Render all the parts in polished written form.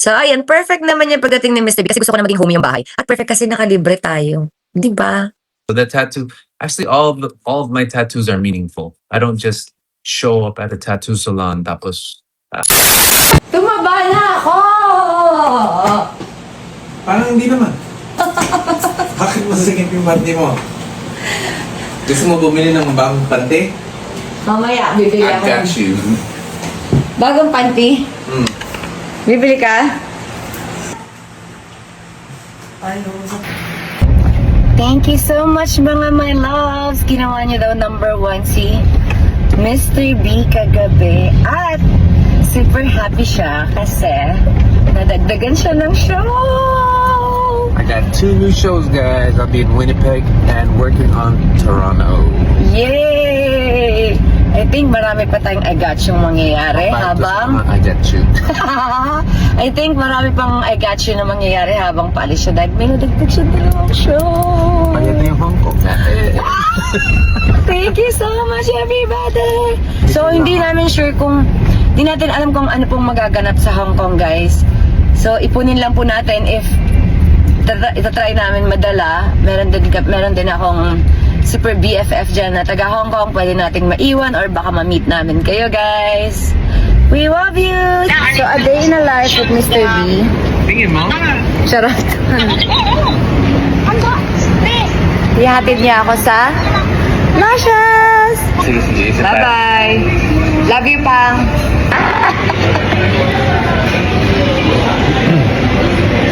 So, ayan, perfect naman yung pagdating ni Mr. B kasi gusto ko na maging homey yung bahay. At perfect kasi nakalibre tayo. Di ba? So the tattoo, actually, all of my tattoos are meaningful. I don't just show up at a tattoo salon tapos Tumaba na ako! Parang hindi naman. Bakit masakit yung panty mo? Gusto mo bumili ng bagong panty? Mamaya, bibili I ako. got you. Bagong panty? Mm. Bibili ka? Thank you so much mga my loves. Ginawa niyo daw number 1 si Mr. B kagabi. At super happy siya kasi nadagdagan siya ng show. I got 2 new shows, guys. I'll be in Winnipeg and working on Toronto. Yay! I think marami pa tayong I got yung mangyayari habang... I got you. I think marami pang I got you na mangyayari habang paalis siya dahil may nadagdag siya dalawang show. Ayan na yung Hong Kong. Thank you so much, everybody! So, hindi namin sure kung... Hindi natin alam kung ano pong magaganap sa Hong Kong, guys. So, ipunin lang po natin if itatry namin madala. Meron din akong super BFF dyan na taga Hong Kong. Pwede nating maiwan or baka ma-meet namin kayo, guys. We love you! So, a day in a life with Mr. B. Tingin mo? Charot. Ihatid niya ako sa Luscious! Sige, sige. Bye-bye! Love you, Pang!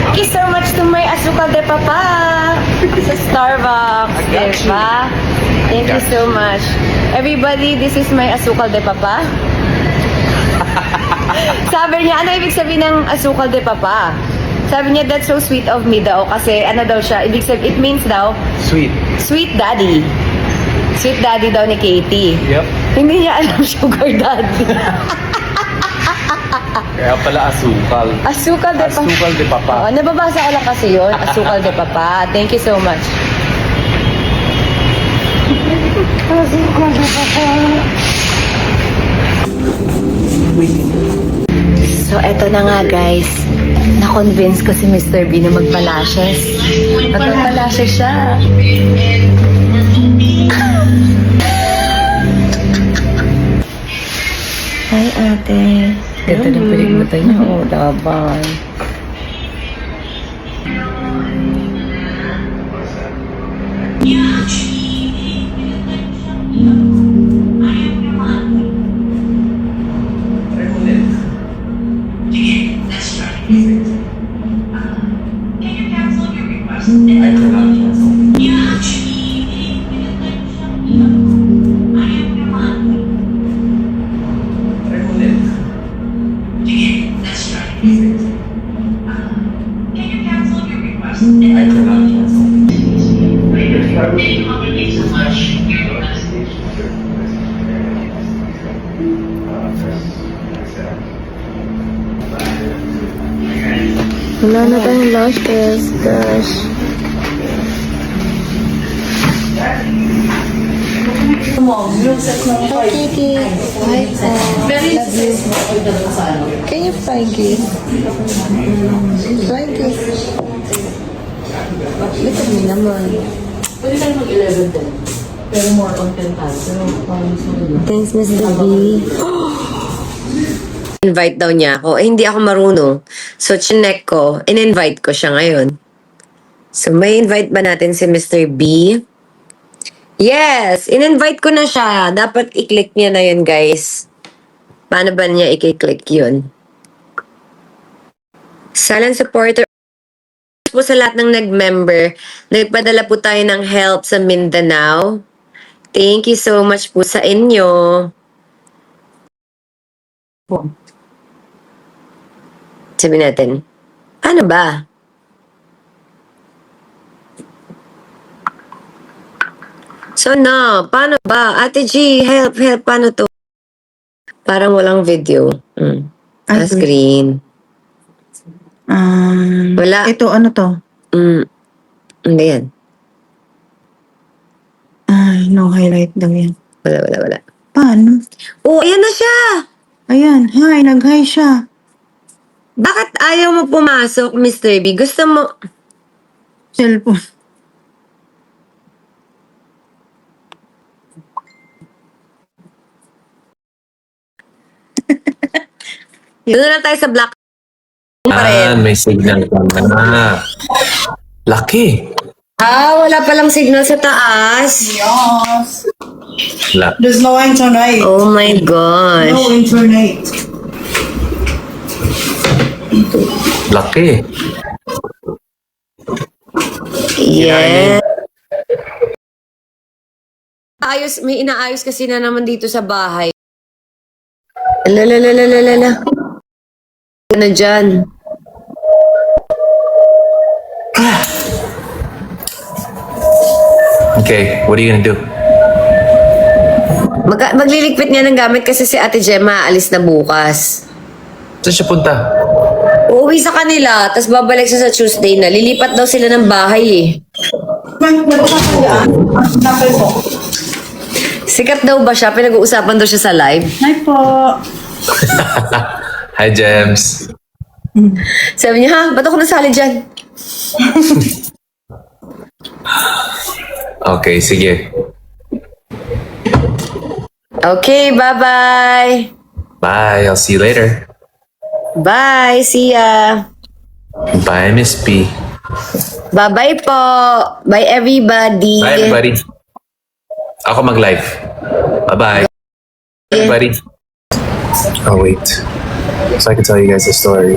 Thank you so much to my Azúcar de Papa sa Starbucks, diba? Thank you so much. Everybody, this is my Azúcar de Papa. Sabi niya, ano ibig sabihin ng Azúcar de Papa? Sabi niya, that's so sweet of me daw. Kasi ano daw siya, ibig sabihin, it means daw, Sweet. sweet daddy. Sweet daddy daw ni Katie. Yep. Hindi niya alam sugar daddy. Kaya pala asukal. Asukal de Papa. Asukal de Papa. Oo, nababasa ko lang kasi yun. Asukal de Papa. Thank you so much. Asukal de Papa. So, eto na nga guys. Na-convince ko si Mr. B na magpa-lashes. Magpa-lashes siya. Hi, ate. Ganda ng piligmata niya. Oo, laban. Wala na tayong lashes, gosh. Hi, Kiki. Hi, love you. Can you fry it? Fry it. Look at me naman. Pwede tayo mag-11 din. Pero more content tayo. Pero parang gusto ko yun. Thanks, Miss Debbie. Invite daw niya ako. Eh, hindi ako marunong. So, chinek ko. In-invite ko siya ngayon. So, may invite ba natin si Mr. B? Yes! In-invite ko na siya. Dapat i-click niya na yun, guys. Paano ba niya i-click yun? Silent supporter po sa lahat ng nag-member. Nagpadala po tayo ng help sa Mindanao. Thank you so much po sa inyo. Sabi natin, paano ba? So no, paano ba? Ate G, help, paano to? Parang walang video. Screen. Wala. Ito, ano to? Ano yan? Ay, no highlight daw yan. Wala. Paano? Oh, ayan na siya! Ayan, hi, nag-hi siya. Bakit ayaw mo pumasok, Mr. B? Gusto mo... Cellphone. Doon na lang tayo sa black pa rin. May signal ka na. Laki. Wala palang signal sa taas. Yes. La. There's no internet. Oh my gosh. No internet. Laki. Yeah. May inaayos kasi na naman dito sa bahay. Lalalalala. Na dyan. Okay, what are you gonna do? Magliligpit niya ng gamit kasi si Ate Gemma alis na bukas. Saan siya punta? Uuwi sa kanila, tapos babalik siya sa Tuesday na. Lilipat daw sila ng bahay eh. Napal po. Sikat daw ba siya? Pinag-uusapan daw siya sa live. Hi po. Hi, Gems. Sabi niya, ha? Ba't ako nasali dyan? Okay, sige. Okay, bye-bye. Bye, I'll see you later. Bye, see ya. Bye, Miss P. Bye-bye po. Bye, everybody. Bye, everybody. Ako mag-live. Bye-bye. Everybody. Oh, wait. So I can tell you guys a story.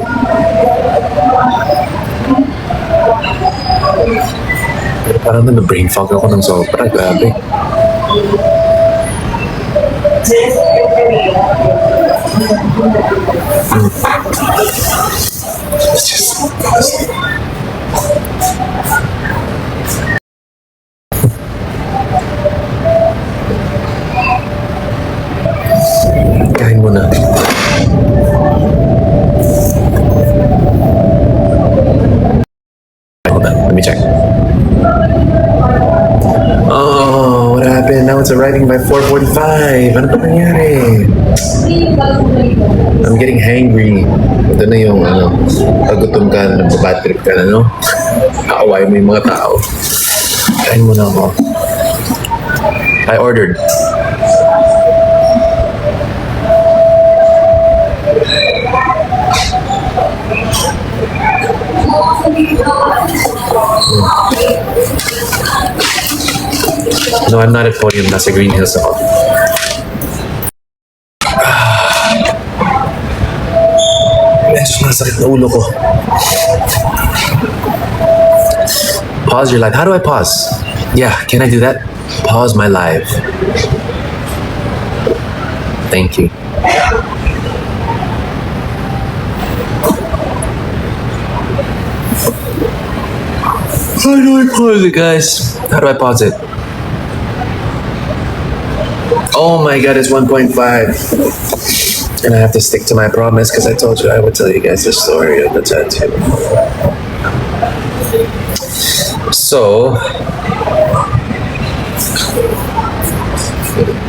Pero parang na-brain fog ako ng sobra. Grabe. Kain mo na. Hold on, let me check. Oh, what happened? Now it's arriving by 4:45. Ano ba nangyari? I'm getting hangry. Ito na yung pag gutom ka, nagba-bad trip ka na, no? Kaaway mo yung mga tao. Kain mo na ako. I ordered. No, I'm not at Podium. Nasa Green Hills ako. Medyo masakit na ulo ko. Pause your live. How do I pause? Yeah, can I do that? Pause my live. Thank you. How do I pause it, guys? How do I pause it? Oh my god, it's 1.5. And I have to stick to my promise because I told you I would tell you guys the story of the tattoo. So,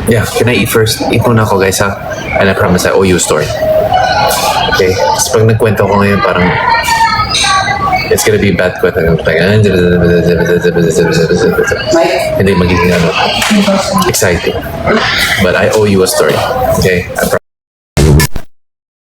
yeah, can I eat first? Eat muna ako, guys, ha? And I promise I owe you a story. Okay? Tapos pag nagkwento ko ngayon, parang it's gonna be bad kwento. Like, hindi magiging exciting. But I owe you a story. Okay? I promise.